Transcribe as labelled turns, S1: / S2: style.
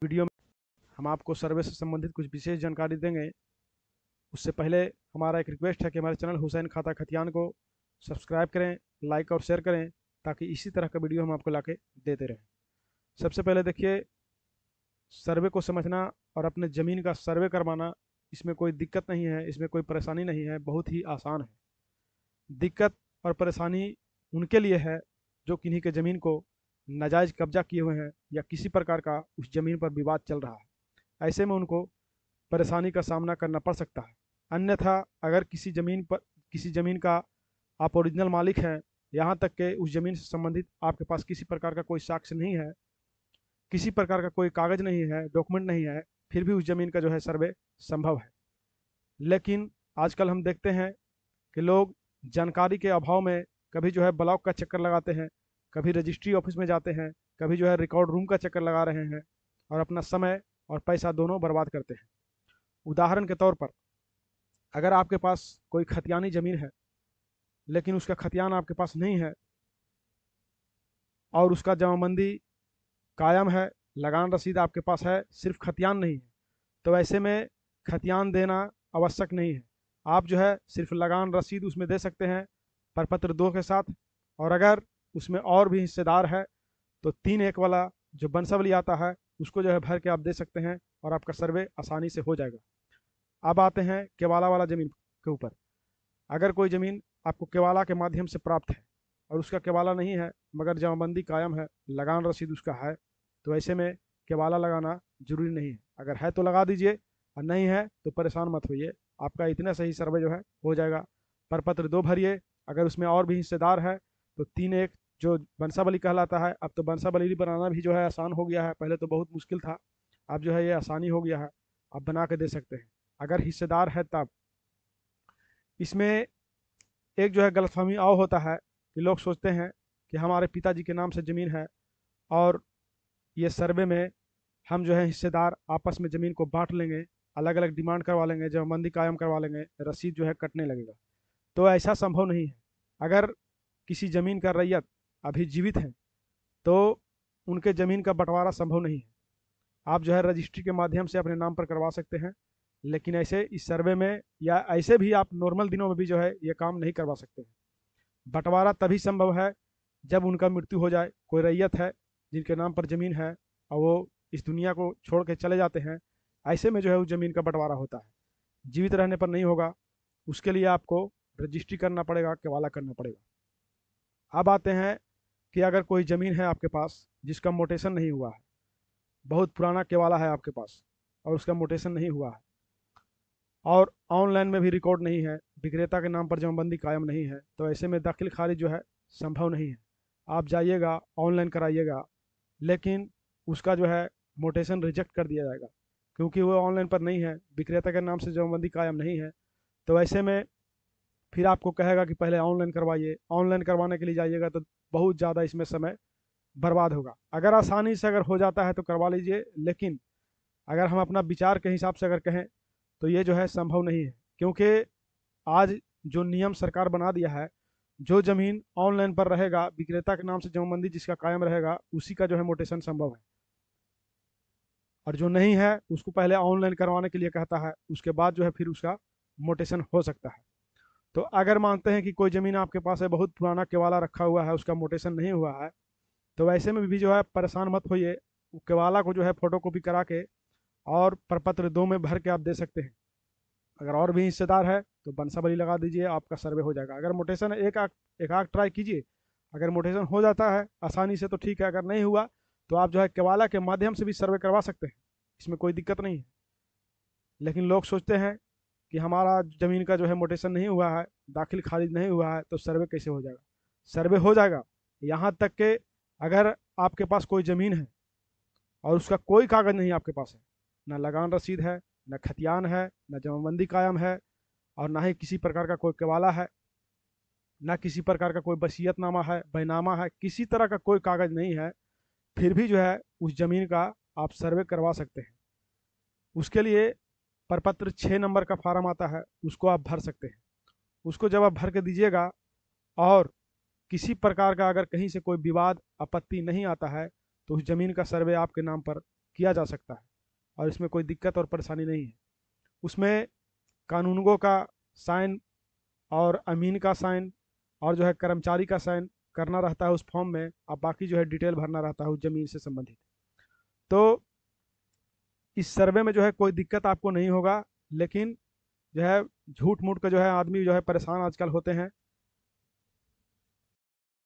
S1: Video में हम आपको सर्वे से संबंधित कुछ विशेष जानकारी देंगे। उससे पहले हमारा एक रिक्वेस्ट है कि हमारे चैनल हुसैन खाता खतियान को सब्सक्राइब करें, लाइक और शेयर करें, ताकि इसी तरह का वीडियो हम आपको लाके देते रहें। सबसे पहले देखिए, सर्वे को समझना और अपने ज़मीन का सर्वे करवाना, इसमें कोई दिक्कत नहीं है, इसमें कोई परेशानी नहीं है, बहुत ही आसान है। दिक्कत और परेशानी उनके लिए है जो किन्हीं के ज़मीन को नाजायज़ कब्जा किए हुए हैं या किसी प्रकार का उस ज़मीन पर विवाद चल रहा है। ऐसे में उनको परेशानी का सामना करना पड़ सकता है। अन्यथा अगर किसी ज़मीन का आप ओरिजिनल मालिक हैं, यहाँ तक कि उस ज़मीन से संबंधित आपके पास किसी प्रकार का कोई साक्ष्य नहीं है, किसी प्रकार का कोई कागज़ नहीं है, डॉक्यूमेंट नहीं है, फिर भी उस ज़मीन का जो है सर्वे संभव है। लेकिन आजकल हम देखते हैं कि लोग जानकारी के अभाव में कभी जो है ब्लॉक का चक्कर लगाते हैं, कभी रजिस्ट्री ऑफिस में जाते हैं, कभी जो है रिकॉर्ड रूम का चक्कर लगा रहे हैं और अपना समय और पैसा दोनों बर्बाद करते हैं। उदाहरण के तौर पर, अगर आपके पास कोई खतियानी ज़मीन है लेकिन उसका खतियान आपके पास नहीं है और उसका जमाबंदी कायम है, लगान रसीद आपके पास है, सिर्फ खतियान नहीं है, तो ऐसे में खतियान देना आवश्यक नहीं है। आप जो है सिर्फ लगान रसीद उसमें दे सकते हैं प्रपत्र 2 के साथ। और अगर उसमें और भी हिस्सेदार है तो 3-1 वाला जो बंसावली आता है उसको जो है भर के आप दे सकते हैं और आपका सर्वे आसानी से हो जाएगा। अब आते हैं केवाला वाला ज़मीन के ऊपर। अगर कोई ज़मीन आपको केवाला के माध्यम से प्राप्त है और उसका केवाला नहीं है मगर जमाबंदी कायम है, लगान रसीद उसका है, तो ऐसे में केवाला लगाना ज़रूरी नहीं है। अगर है तो लगा दीजिए और नहीं है तो परेशान मत होइए, आपका इतना सही सर्वे जो है हो जाएगा। प्रपत्र 2 भरिए, अगर उसमें और भी हिस्सेदार है तो 3-1 जो बंसावली कहलाता है। अब तो बंसावली बनाना भी जो है आसान हो गया है, पहले तो बहुत मुश्किल था, अब जो है ये आसानी हो गया है, आप बना के दे सकते हैं अगर हिस्सेदार है तब। इसमें एक जो है गलतफहमी और होता है कि लोग सोचते हैं कि हमारे पिताजी के नाम से ज़मीन है और ये सर्वे में हम जो है हिस्सेदार आपस में ज़मीन को बांट लेंगे, अलग अलग डिमांड करवा लेंगे, जमाबंदी कायम करवा लेंगे, रसीद जो है कटने लगेगा। तो ऐसा संभव नहीं है। अगर किसी ज़मीन का रैयत अभी जीवित है तो उनके ज़मीन का बंटवारा संभव नहीं है। आप जो है रजिस्ट्री के माध्यम से अपने नाम पर करवा सकते हैं, लेकिन ऐसे इस सर्वे में या ऐसे भी आप नॉर्मल दिनों में भी जो है ये काम नहीं करवा सकते हैं। बंटवारा तभी संभव है जब उनका मृत्यु हो जाए, कोई रैयत है जिनके नाम पर ज़मीन है और वो इस दुनिया को छोड़ के चले जाते हैं, ऐसे में जो है उस ज़मीन का बंटवारा होता है। जीवित रहने पर नहीं होगा, उसके लिए आपको रजिस्ट्री करना पड़ेगा, केवाला करना पड़ेगा। अब आते हैं कि अगर कोई ज़मीन है आपके पास जिसका मोटेशन नहीं हुआ है, बहुत पुराना केवाला है आपके पास और उसका मोटेशन नहीं हुआ है और ऑनलाइन में भी रिकॉर्ड नहीं है, विक्रेता के नाम पर जमाबंदी कायम नहीं है, तो ऐसे में दाखिल खारिज जो है संभव नहीं है। आप जाइएगा ऑनलाइन कराइएगा, लेकिन उसका जो है मोटेशन रिजेक्ट कर दिया जाएगा क्योंकि वो ऑनलाइन पर नहीं है, विक्रेता के नाम से जमाबंदी कायम नहीं है। तो ऐसे में फिर आपको कहेगा कि पहले ऑनलाइन करवाइए, ऑनलाइन करवाने के लिए जाइएगा तो बहुत ज़्यादा इसमें समय बर्बाद होगा। अगर आसानी से अगर हो जाता है तो करवा लीजिए, लेकिन अगर हम अपना विचार के हिसाब से अगर कहें तो ये जो है संभव नहीं है, क्योंकि आज जो नियम सरकार बना दिया है, जो ज़मीन ऑनलाइन पर रहेगा, विक्रेता के नाम से जमाबंदी जिसका कायम रहेगा, उसी का जो है मोटेशन संभव है, और जो नहीं है उसको पहले ऑनलाइन करवाने के लिए कहता है, उसके बाद जो है फिर उसका मोटेशन हो सकता है। तो अगर मानते हैं कि कोई ज़मीन आपके पास है, बहुत पुराना केवाला रखा हुआ है, उसका मोटेशन नहीं हुआ है, तो वैसे में भी जो है परेशान मत होइए, केवाला को जो है फ़ोटो कॉपी करा के और प्रपत्र 2 में भर के आप दे सकते हैं। अगर और भी हिस्सेदार है तो बंसावली लगा दीजिए, आपका सर्वे हो जाएगा। अगर मोटेशन एक आध ट्राई कीजिए, अगर मोटेशन हो जाता है आसानी से तो ठीक है, अगर नहीं हुआ तो आप जो है केवाला के माध्यम से भी सर्वे करवा सकते हैं, इसमें कोई दिक्कत नहीं है। लेकिन लोग सोचते हैं कि हमारा ज़मीन का जो है मोटेशन नहीं हुआ है, दाखिल खारिज नहीं हुआ है, तो सर्वे कैसे हो जाएगा? सर्वे हो जाएगा। यहाँ तक कि अगर आपके पास कोई ज़मीन है और उसका कोई कागज़ नहीं आपके पास है, ना लगान रसीद है, ना खतियान है, ना जमाबंदी कायम है, और ना ही किसी प्रकार का कोई केवाला है, ना किसी प्रकार का कोई वसीयतनामा है, बैनामा है, किसी तरह का कोई कागज़ नहीं है, फिर भी जो है उस ज़मीन का आप सर्वे करवा सकते हैं। उसके लिए प्रपत्र 6 नंबर का फार्म आता है, उसको आप भर सकते हैं। उसको जब आप भर के दीजिएगा और किसी प्रकार का अगर कहीं से कोई विवाद आपत्ति नहीं आता है तो उस ज़मीन का सर्वे आपके नाम पर किया जा सकता है और इसमें कोई दिक्कत और परेशानी नहीं है। उसमें कानूनगो का साइन और अमीन का साइन और जो है कर्मचारी का साइन करना रहता है उस फॉर्म में, और बाकी जो है डिटेल भरना रहता है उस ज़मीन से संबंधित। तो इस सर्वे में जो है कोई दिक्कत आपको नहीं होगा, लेकिन जो है झूठ मूठ का जो है आदमी जो है परेशान आजकल होते हैं